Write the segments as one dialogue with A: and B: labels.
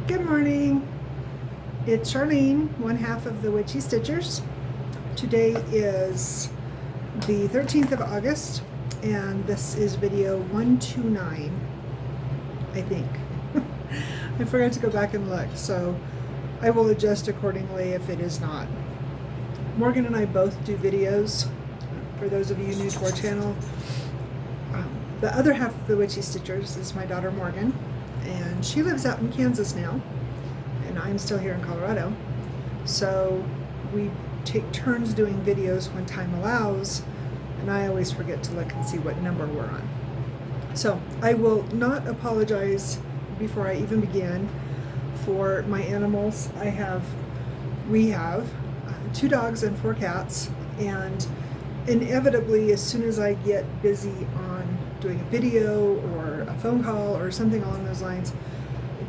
A: Good morning. It's Charlene, one half of the Witchy Stitchers. Today is the 13th of August, and this is video 129, I think. I forgot to go back and look, so I will adjust accordingly if it is not. Morgan and I both do videos. For those of you new to our channel, the other half of the Witchy Stitchers is my daughter Morgan, and she lives out in Kansas now, and I'm still here in Colorado. So we take turns doing videos when time allows, and I always forget to look and see what number we're on. So I will not apologize before I even begin for my animals. We have 2 dogs and 4 cats, and inevitably as soon as I get busy on doing a video or a phone call or something along those lines,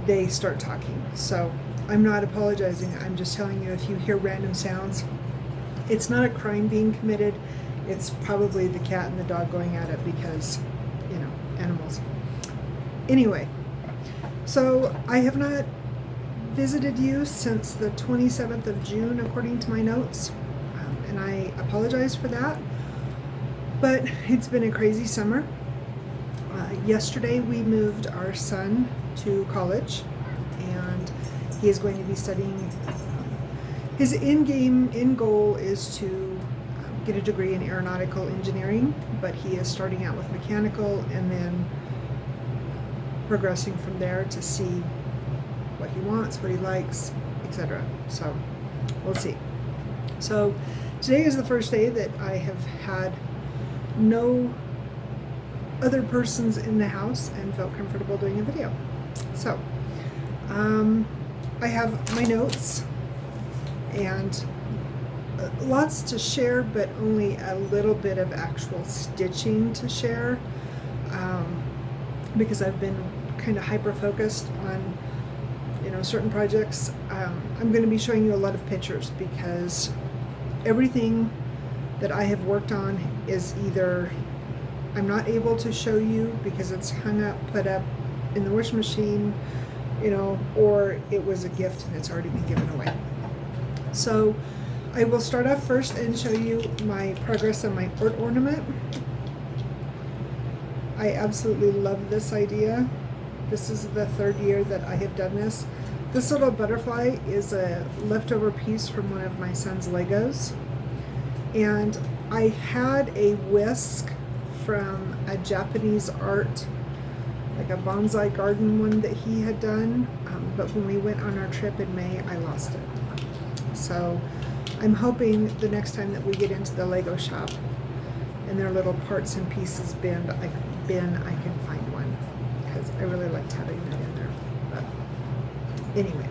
A: they start talking. So I'm not apologizing, I'm just telling you, if you hear random sounds, it's not a crime being committed. It's probably the cat and the dog going at it because, you know, animals. Anyway, so I have not visited you since the 27th of June, according to my notes, and I apologize for that, but it's been a crazy summer. Yesterday we moved our son to college, and he is going to be studying. His end goal is to get a degree in aeronautical engineering, but he is starting out with mechanical and then progressing from there to see what he wants, what he likes, etc. So we'll see. So today is the first day that I have had no other persons in the house and felt comfortable doing a video. So I have my notes and lots to share, but only a little bit of actual stitching to share, because I've been kind of hyper focused on, you know, certain projects. I'm going to be showing you a lot of pictures because everything that I have worked on is either I'm not able to show you because it's hung up, put up in the washing machine, you know, or it was a gift and it's already been given away. So I will start off first and show you my progress on my art ornament. I absolutely love this idea. This is the 3rd year that I have done this. This little butterfly is a leftover piece from one of my son's Legos. And I had a whisk from a Japanese art, like a bonsai garden one that he had done, but when we went on our trip in May, I lost it. So I'm hoping the next time that we get into the Lego shop and their little parts and pieces bin, I can find one, because I really liked having that in there. But anyway,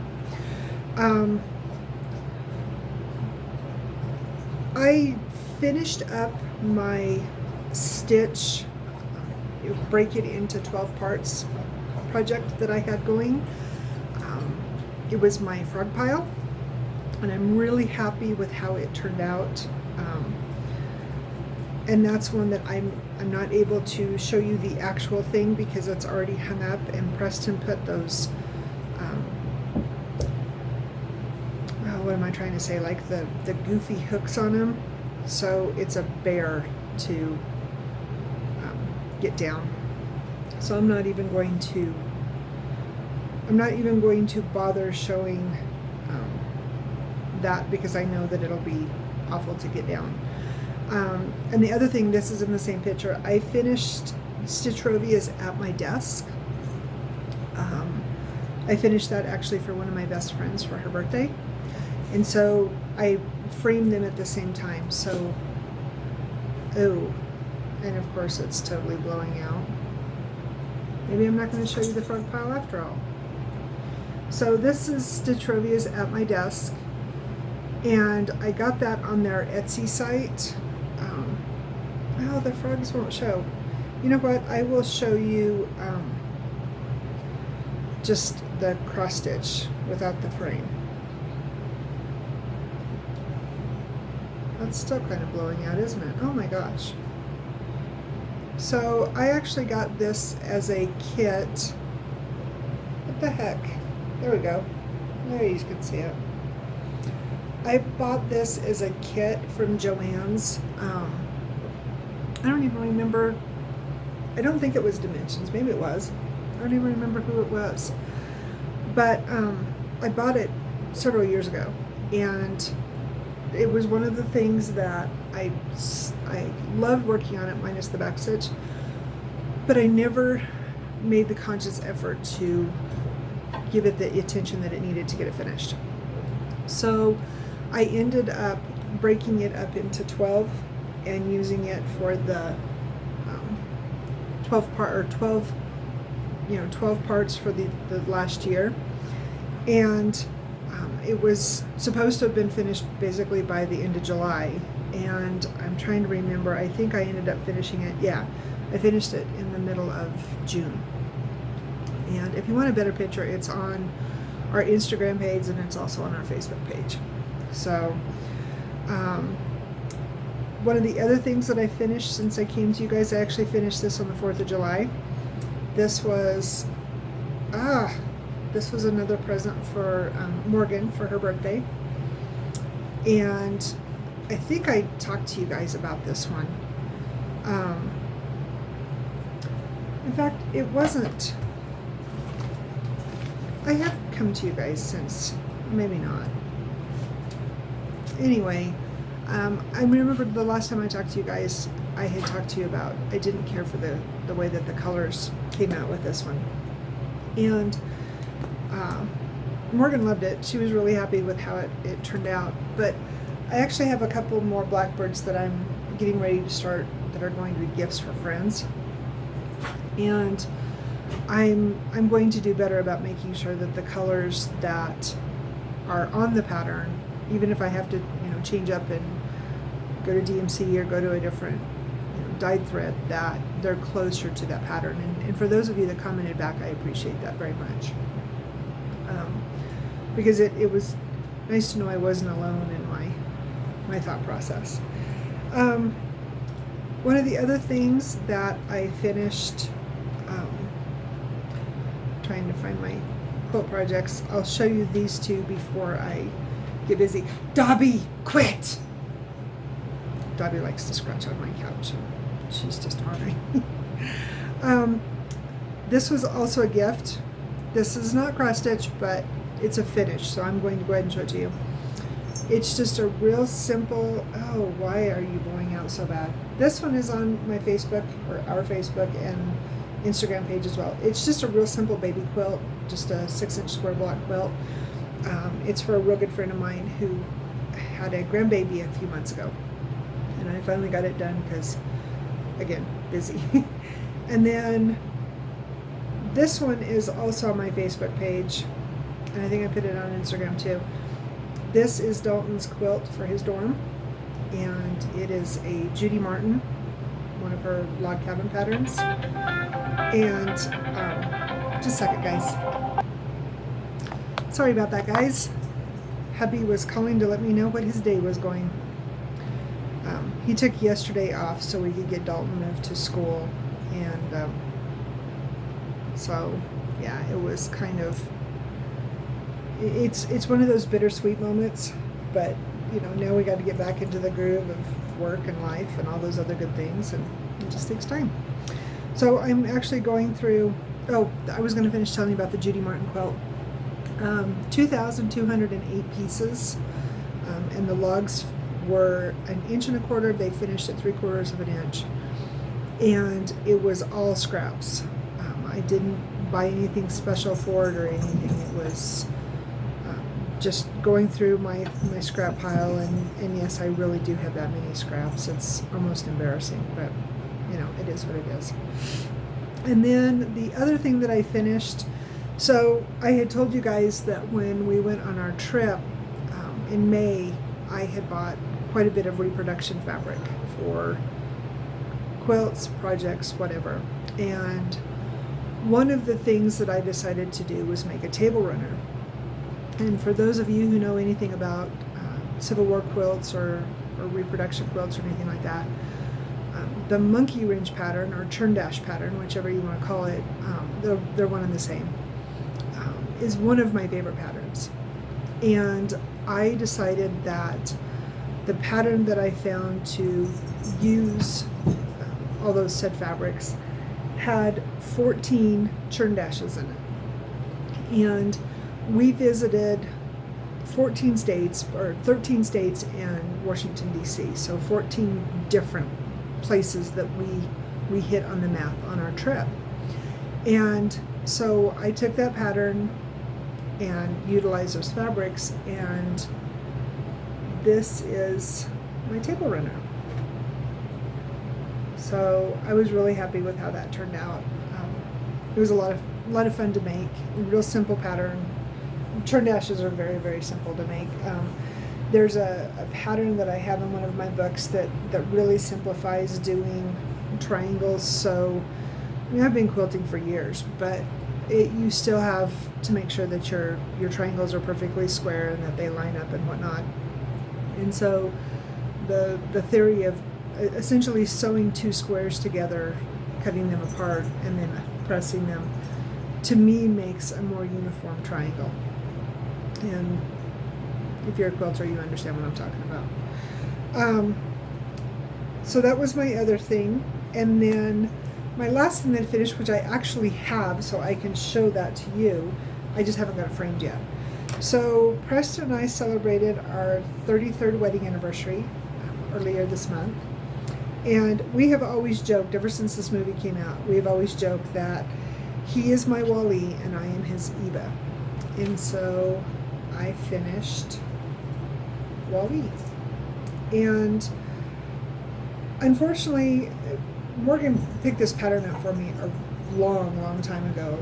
A: I finished up my stitch, break it into 12 parts project that I had going. It was my frog pile, and I'm really happy with how it turned out. And that's one that I'm not able to show you the actual thing because it's already hung up, and Preston put those, what am I trying to say, like the goofy hooks on them, so it's a bear to get down. So I'm not even going to bother showing that, because I know that it'll be awful to get down. And the other thing, this is in the same picture, I finished Stitchrovia's At My Desk. I finished that actually for one of my best friends for her birthday, and so I framed them at the same time. So, oh, and of course it's totally blowing out. Maybe I'm not going to show you the frog pile after all. So this is Stitchrovia's At My Desk, and I got that on their Etsy site. Oh, the frogs won't show. You know what? I will show you just the cross stitch without the frame. That's still kind of blowing out, isn't it? Oh my gosh. So I actually got this as a kit. What the heck? There we go. There you can see it. I bought this as a kit from Joann's. I don't even remember. I don't think it was Dimensions. Maybe it was. I don't even remember who it was. But I bought it several years ago, and it was one of the things that I loved working on it, minus the back stitch, but I never made the conscious effort to give it the attention that it needed to get it finished. So I ended up breaking it up into 12 and using it for the 12 parts for the last year. And it was supposed to have been finished basically by the end of July, and I'm trying to remember, I think I ended up finishing it, yeah, I finished it in the middle of June. And if you want a better picture, it's on our Instagram page, and it's also on our Facebook page. So one of the other things that I finished since I came to you guys, I actually finished this on the 4th of July. This was another present for Morgan for her birthday. And I think I talked to you guys about this one. In fact, it wasn't. I have come to you guys since, maybe not. Anyway, I remember the last time I talked to you guys, I had talked to you about, I didn't care for the way that the colors came out with this one. And Morgan loved it. She was really happy with how it turned out. But I actually have a couple more blackbirds that I'm getting ready to start that are going to be gifts for friends. And I'm going to do better about making sure that the colors that are on the pattern, even if I have to, change up and go to DMC or go to a different dyed thread, that they're closer to that pattern. And for those of you that commented back, I appreciate that very much. Because it was nice to know I wasn't alone in my thought process. One of the other things that I finished, trying to find my quilt projects, I'll show you these two before I get busy. Dobby, quit! Dobby likes to scratch on my couch, and she's just ornery. This was also a gift. This is not cross stitch, but it's a finish, so I'm going to go ahead and show it to you. It's just a real simple, oh, why are you blowing out so bad? This one is on my Facebook, or our Facebook, and Instagram page as well. It's just a real simple baby quilt, just a 6-inch square block quilt. It's for a real good friend of mine who had a grandbaby a few months ago. And I finally got it done because, again, busy. And then this one is also on my Facebook page, and I think I put it on Instagram too. This is Dalton's quilt for his dorm, and it is a Judy Martin, one of her log cabin patterns. And just a second, guys. Sorry about that, guys. Hubby was calling to let me know what his day was going. He took yesterday off so we could get Dalton moved to school, and so yeah, it was kind of, it's one of those bittersweet moments, but now we got to get back into the groove of work and life and all those other good things, and it just takes time. So I'm actually going through, I was going to finish telling you about the Judy Martin quilt. 2,208 pieces, and the logs were 1 1/4 inch. They finished at 3/4 of an inch, and it was all scraps. I didn't buy anything special for it or anything. It was just going through my scrap pile, and yes, I really do have that many scraps. It's almost embarrassing, but it is what it is. And then the other thing that I finished, so I had told you guys that when we went on our trip in May, I had bought quite a bit of reproduction fabric for quilts, projects, whatever. And one of the things that I decided to do was make a table runner. And for those of you who know anything about Civil War quilts or reproduction quilts or anything like that, the monkey wrench pattern or churn dash pattern, whichever you want to call it, they're one and the same. is one of my favorite patterns. And I decided that the pattern that I found to use all those said fabrics had 14 churn dashes in it. And we visited 14 states, or 13 states and Washington, D.C. So 14 different places that we hit on the map on our trip. And so I took that pattern and utilized those fabrics, and this is my table runner. So I was really happy with how that turned out. It was a lot of fun to make. A real simple pattern. Churn dashes are very, very simple to make. There's a pattern that I have in one of my books that really simplifies doing triangles. So I mean, I've been quilting for years, but you still have to make sure that your triangles are perfectly square and that they line up and whatnot. And so the theory of essentially sewing two squares together, cutting them apart, and then pressing them, to me makes a more uniform triangle. And if you're a quilter, you understand what I'm talking about. So that was my other thing. And then my last thing that I finished, which I actually have, so I can show that to you, I just haven't got it framed yet. So Preston and I celebrated our 33rd wedding anniversary earlier this month. And we have always joked, ever since this movie came out, we have always joked that he is my Wally and I am his Eva. And so I finished Wally. And unfortunately, Morgan picked this pattern up for me a long time ago.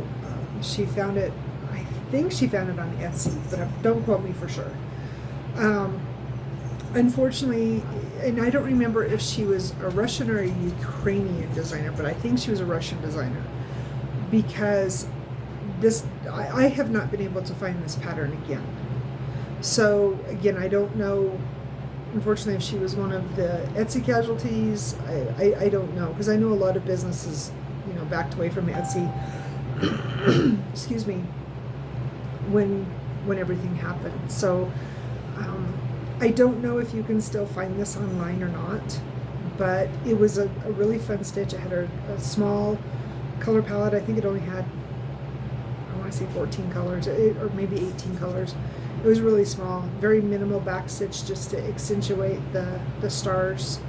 A: She found it, I think she found it on Etsy, but don't quote me for sure. Unfortunately, and I don't remember if she was a Russian or a Ukrainian designer, but I think she was a Russian designer, because I have not been able to find this pattern again. So again, I don't know, unfortunately, if she was one of the Etsy casualties. I don't know, because I know a lot of businesses, backed away from Etsy excuse me, when everything happened. So I don't know if you can still find this online or not, but it was a really fun stitch. It had a small color palette. I think it only had, I want to say 14 colors, or maybe 18 colors. It was really small, very minimal back stitch just to accentuate the stars.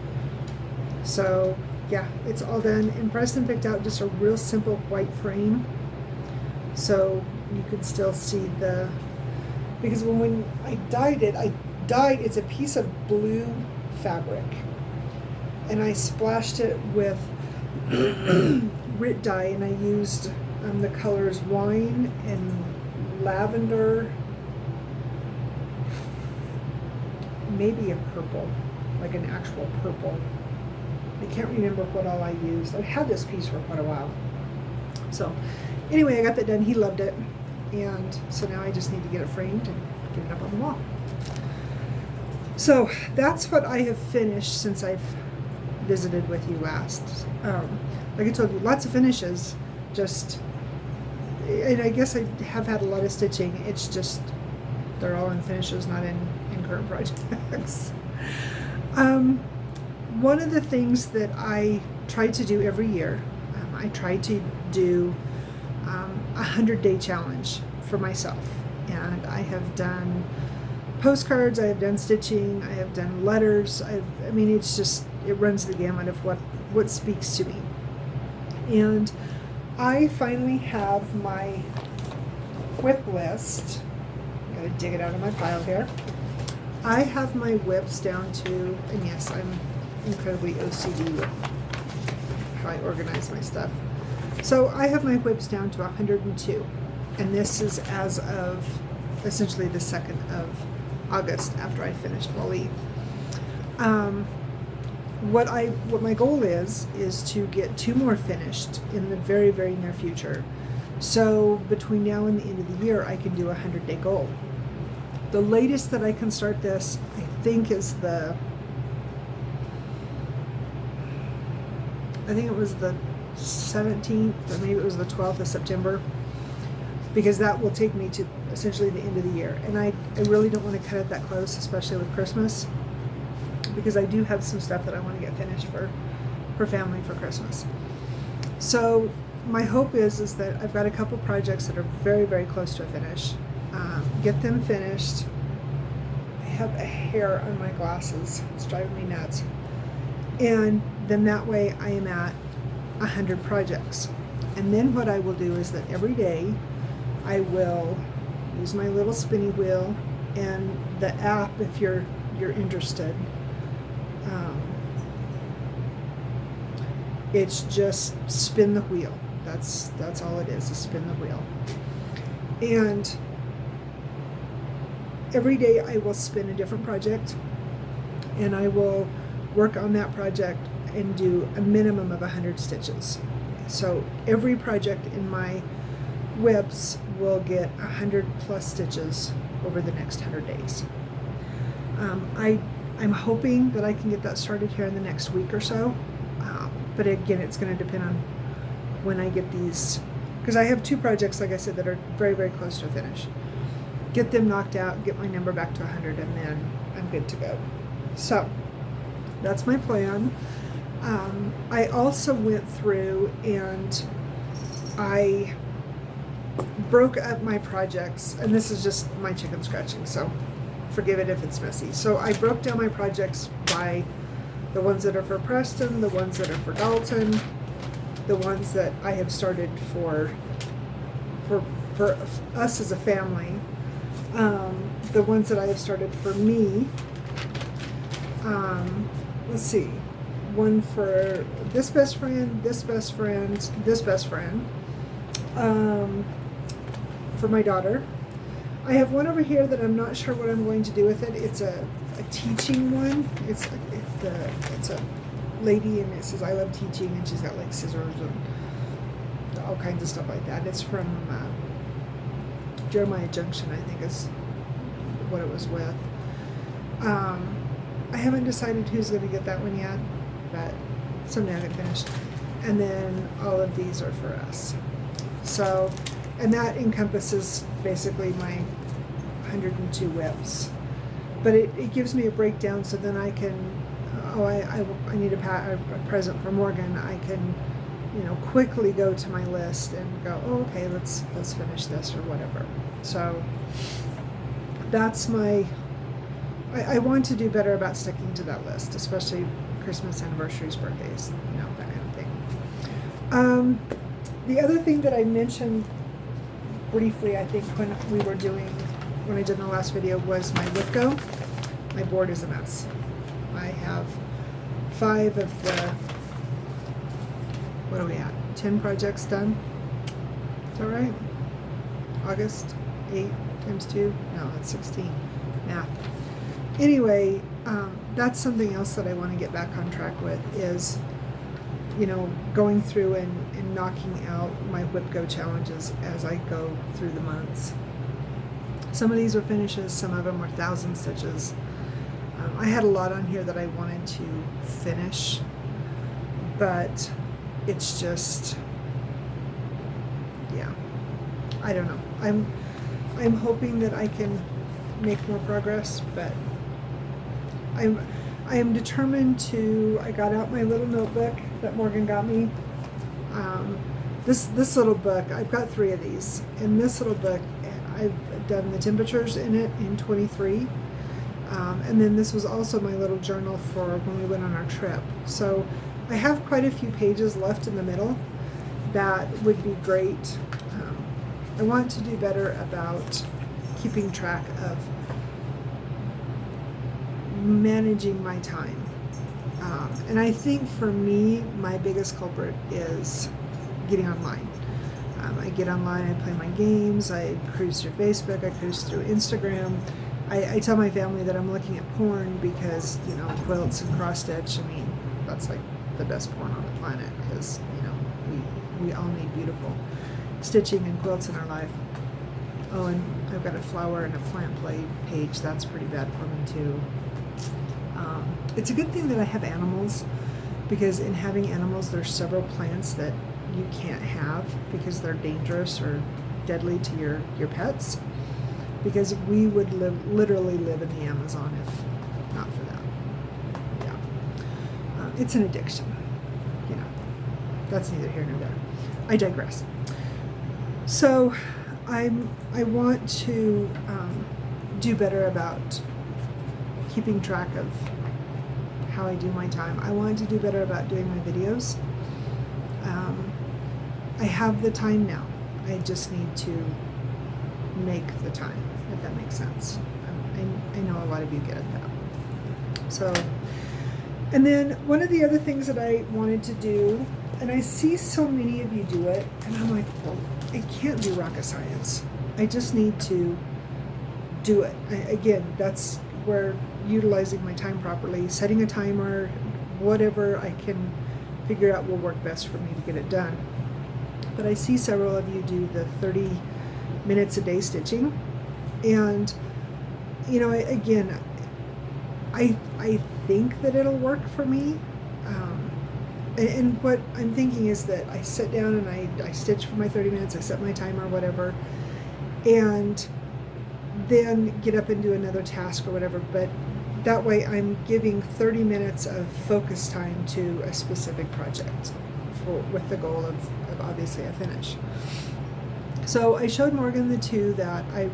A: So yeah, it's all done. And Preston picked out just a real simple white frame, so you can still see because when I dyed it, it's a piece of blue fabric, and I splashed it with Rit dye, and I used the colors wine and lavender, maybe a purple, like an actual purple. I can't remember what all I used. I've had this piece for quite a while. So anyway, I got that done. He loved it. And so now I just need to get it framed and get it up on the wall. So that's what I have finished since I've visited with you last. Like I told you, lots of finishes. And I guess I have had a lot of stitching. It's just, they're all in finishes, not in current projects. One of the things that I try to do every year, I try to do a 100-day challenge for myself. And I have done postcards, I have done stitching, I have done letters. I mean, it's just, it runs the gamut of what speaks to me. And I finally have my whip list. I'm going to dig it out of my pile here. I have my whips down to, and yes, I'm incredibly OCD with how I organize my stuff. So I have my whips down to 102, and this is as of essentially the 2nd of August after I finished Wally. What my goal is to get 2 more finished in the very, very near future. So between now and the end of the year, I can do a 100-day goal. The latest that I can start this, I think, is I think it was the 17th, or maybe it was the 12th of September. because that will take me to essentially the end of the year. And I really don't want to cut it that close, especially with Christmas, because I do have some stuff that I want to get finished for family for Christmas. So my hope is that I've got a couple projects that are very, very close to a finish. Get them finished. I have a hair on my glasses. It's driving me nuts. And then that way I am at 100 projects. And then what I will do is that every day I will use my little spinny wheel and the app, if you're interested. It's just spin the wheel. That's all it is spin the wheel. And every day I will spin a different project, and I will work on that project and do a minimum of 100 stitches. So every project in my webs will get 100 plus stitches over the next 100 days. I'm hoping that I can get that started here in the next week or so. But again, it's going to depend on when I get these, because I have two projects, like I said, that are very, very close to a finish. Get them knocked out, get my number back to 100, and then I'm good to go. So that's my plan. I also went through and I broke up my projects, and this is just my chicken scratching, so forgive it if it's messy. So I broke down my projects by the ones that are for Preston, the ones that are for Dalton, the ones that I have started for us as a family, the ones that I have started for me. Let's see, one for this best friend, this best friend, this best friend, for my daughter. I have one over here that I'm not sure what I'm going to do with it. It's a teaching one. It's a lady, and it says I love teaching, and she's got like scissors and all kinds of stuff like that. It's from Jeremiah Junction, I think is what it was with. I haven't decided who's going to get that one yet, but someday I'll get finished. And then all of these are for us. So, and that encompasses basically my 102 whips. But it gives me a breakdown, so then I can, I need a present for Morgan. I can, quickly go to my list and go, oh, okay, let's finish this or whatever. So that's my, I want to do better about sticking to that list, especially Christmas, anniversaries, birthdays, that kind of thing. The other thing that I mentioned briefly, I think, when I did the last video, was my Whipco. My board is a mess. I have 5 of the, what are we at? 10 projects done. Is that right? August 8 times 2? No, that's 16. Math. Anyway, that's something else that I want to get back on track with is, going through and knocking out my Whipco challenges as I go through the months. Some of these are finishes, some of them are 1,000 stitches. I had a lot on here that I wanted to finish, but it's just, yeah, I don't know. I'm hoping that I can make more progress, but I am determined to. I got out my little notebook that Morgan got me. This little book, I've got 3 of these. In this little book, I've done the temperatures in it in 23. And then this was also my little journal for when we went on our trip. So I have quite a few pages left in the middle that would be great. I want to do better about keeping track of managing my time. And I think for me, my biggest culprit is getting online. I get online, I play my games, I cruise through Facebook, I cruise through Instagram. I tell my family that I'm looking at porn because, quilts and cross stitch, that's like the best porn on the planet because, we all need beautiful stitching and quilts in our life. Oh, and I've got a flower and a plant play page. That's pretty bad for me too. It's a good thing that I have animals, because in having animals, there's several plants that you can't have because they're dangerous or deadly to your pets, because we would literally live in the Amazon if not for that. Yeah, it's an addiction. You know, that's neither here nor there. I digress. So I want to do better about keeping track of how I do my time. I want to do better about doing my videos. I have the time now. I just need to make the time, if that makes sense. I know a lot of you get that. So, and then one of the other things that I wanted to do, and I see so many of you do it, and I'm like, well, it can't be rocket science. I just need to do it. Again, that's where utilizing my time properly, setting a timer, whatever I can figure out will work best for me to get it done. But I see several of you do the 30 minutes a day stitching, and you know, again, I think that it'll work for me. And what I'm thinking is that I sit down and I stitch for my 30 minutes, I set my timer, whatever, and then get up and do another task or whatever. But that way I'm giving 30 minutes of focus time to a specific project with the goal of obviously a finish. So I showed Morgan the two that I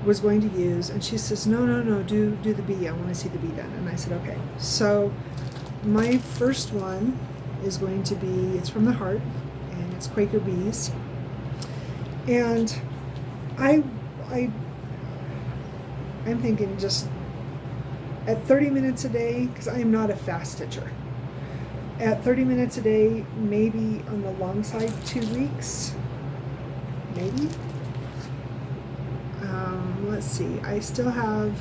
A: was going to use, and she says, no, do the bee. I want to see the bee done. And I said, okay. So my first one is going to be, it's from the heart, and it's Quaker bees. And I'm thinking just at 30 minutes a day, because I am not a fast stitcher. At 30 minutes a day, maybe on the long side, 2 weeks, maybe. Let's see, I still have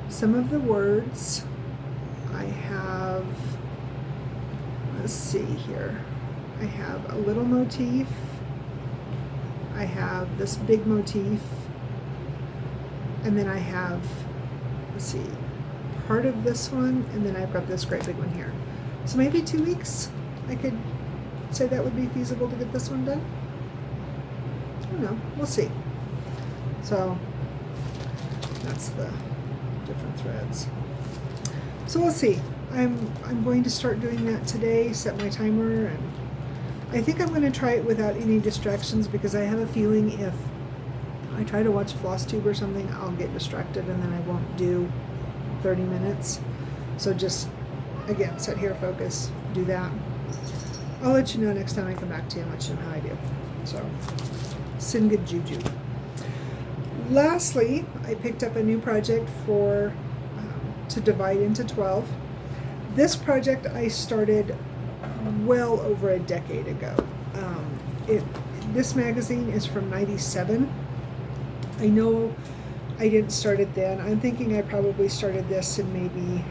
A: some of the words. I have, let's see here, I have a little motif. I have this big motif. And then I have, let's see, part of this one, and then I've got this great big one here. So maybe 2 weeks, I could say that would be feasible to get this one done. I don't know, we'll see. So that's the different threads. So we'll see. I'm going to start doing that today, set my timer, and I think I'm going to try it without any distractions, because I have a feeling if I try to watch Flosstube or something, I'll get distracted and then I won't do 30 minutes. So just, again, sit here, focus, do that. I'll let you know next time I come back to you and let you know how I do. So, send good juju. Lastly, I picked up a new project for to divide into 12. This project I started well over a decade ago. This magazine is from '97. I know I didn't start it then. I'm thinking I probably started this in maybe,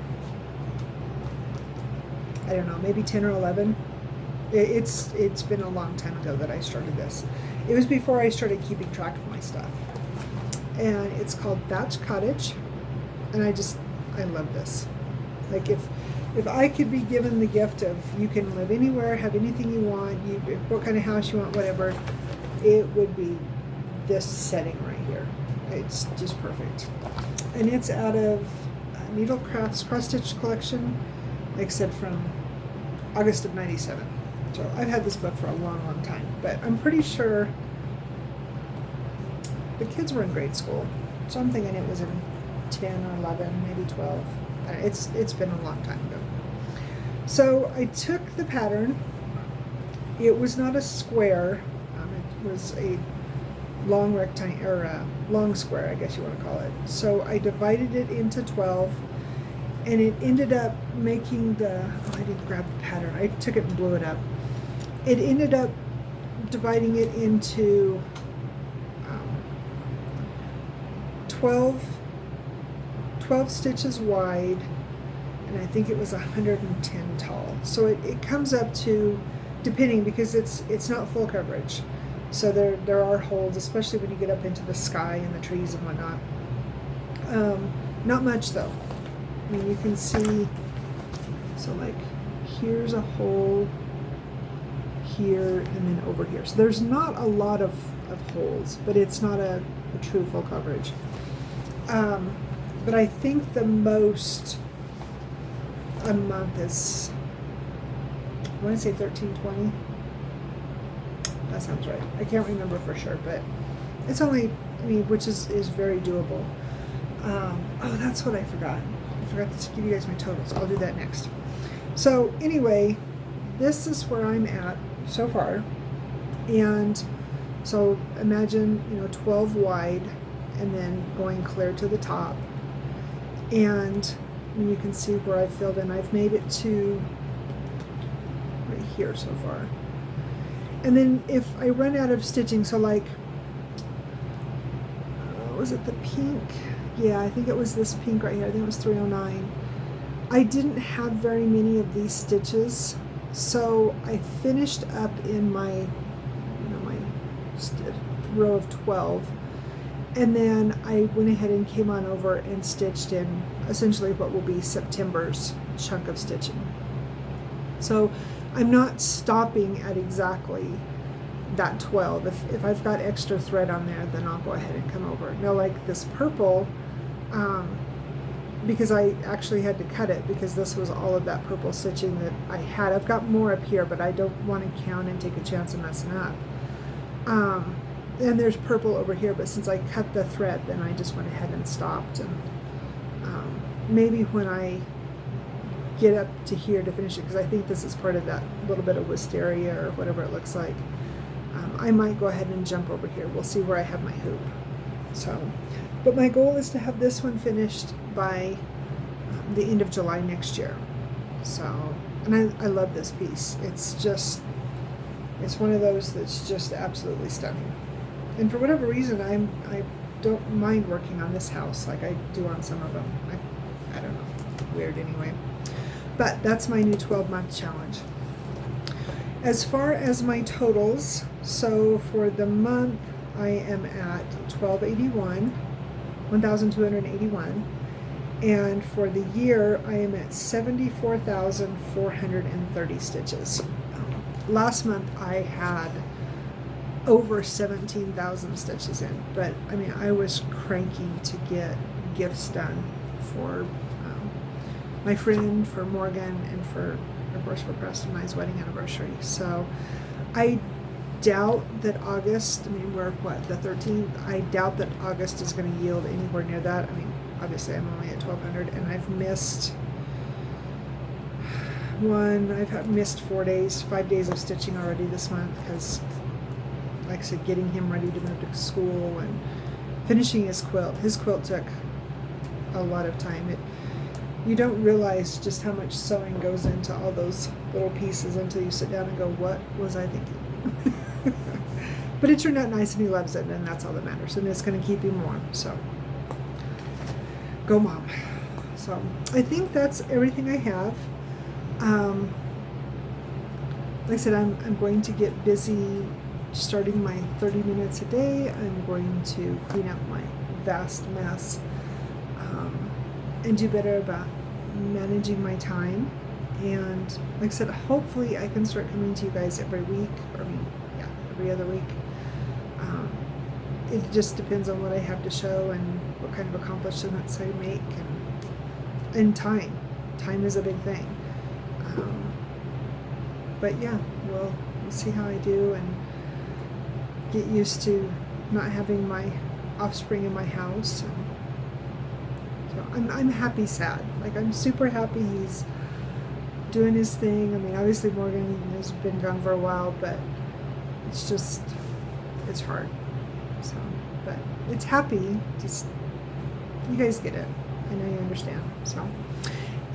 A: I don't know, maybe 10 or 11. It's been a long time ago that I started this. It was before I started keeping track of my stuff. And it's called Thatch Cottage, and I love this. Like if I could be given the gift of you can live anywhere, have anything you want, what kind of house you want, whatever, it would be this setting right here. It's just perfect. And it's out of Needlecraft's Cross Stitch collection, like I said, from August of '97. So I've had this book for a long, long time, but I'm pretty sure the kids were in grade school, so I'm thinking it was in 10 or 11, maybe 12. It's been a long time ago. So I took the pattern. It was not a square. It was a long rectangle, or a long square, I guess you want to call it. So I divided it into 12, and it ended up making I didn't grab the pattern. I took it and blew it up. It ended up dividing it into 12 stitches wide, and I think it was 110 tall. So it comes up to, depending, because it's not full coverage. So there are holes, especially when you get up into the sky and the trees and whatnot. Not much though. I mean, you can see, so like here's a hole here and then over here. So there's not a lot of of holes, but it's not a true full coverage. But I think the most a month is, I want to say 1320. That sounds right. I can't remember for sure, but it's only, I mean, which is very doable. Oh, that's what I forgot. I forgot to give you guys my totals. I'll do that next. So anyway, this is where I'm at so far. And so imagine, 12 wide and then going clear to the top. And you can see where I've filled in. I've made it to right here so far. And then if I run out of stitching, so like, was it the pink? Yeah, I think it was this pink right here. I think it was 309. I didn't have very many of these stitches, so I finished up in my, my row of 12. And then I went ahead and came on over and stitched in essentially what will be September's chunk of stitching. So I'm not stopping at exactly that 12. If I've got extra thread on there, then I'll go ahead and come over. Now, like this purple, because I actually had to cut it because this was all of that purple stitching that I had. I've got more up here, but I don't want to count and take a chance of messing up. And there's purple over here, but since I cut the thread, then I just went ahead and stopped. And maybe when I get up to here to finish it, because I think this is part of that little bit of wisteria or whatever it looks like, I might go ahead and jump over here. We'll see where I have my hoop. So, but my goal is to have this one finished by the end of July next year. So, and I love this piece. It's just, it's one of those that's just absolutely stunning. And for whatever reason, I don't mind working on this house like I do on some of them. I don't know, weird anyway. But that's my new 12-month challenge. As far as my totals, so for the month I am at 1,281, and for the year I am at 74,430 stitches. Last month I had over 17,000 stitches in, but I mean I was cranking to get gifts done for my friend, for Morgan, and for, of course, for Preston and I's wedding anniversary. So I doubt that August, I mean, we're what, the 13th? I doubt that August is going to yield anywhere near that. I mean, obviously I'm only at 1,200, and I've missed I've missed 4 days, 5 days of stitching already this month because, like I said, getting him ready to move to school and finishing his quilt. His quilt took a lot of time. You don't realize just how much sewing goes into all those little pieces until you sit down and go, what was I thinking? But it turned out nice and he loves it, and that's all that matters. And it's going to keep him warm. So, go mom. So, I think that's everything I have. Like I said, I'm going to get busy starting my 30 minutes a day. I'm going to clean up my vast mess. And do better about managing my time. And like I said, hopefully I can start coming to you guys every week, or every other week. It just depends on what I have to show and what kind of accomplishments I make, and time. Time is a big thing. But yeah, we'll see how I do and get used to not having my offspring in my house. So I'm happy sad. Like, I'm super happy he's doing his thing. I mean, obviously Morgan has been gone for a while, but it's just, it's hard. So, but it's happy. Just, you guys get it. I know you understand. So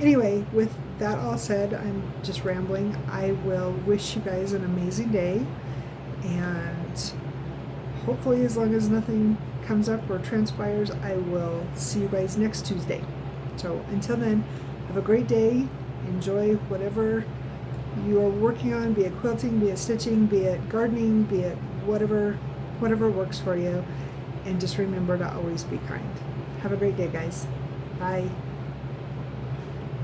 A: anyway, with that all said, I'm just rambling. I will wish you guys an amazing day, and hopefully, as long as nothing comes up or transpires, I will see you guys next Tuesday. So until then, have a great day. Enjoy whatever you are working on, be it quilting, be it stitching, be it gardening, be it whatever works for you. And just remember to always be kind. Have a great day, guys. Bye.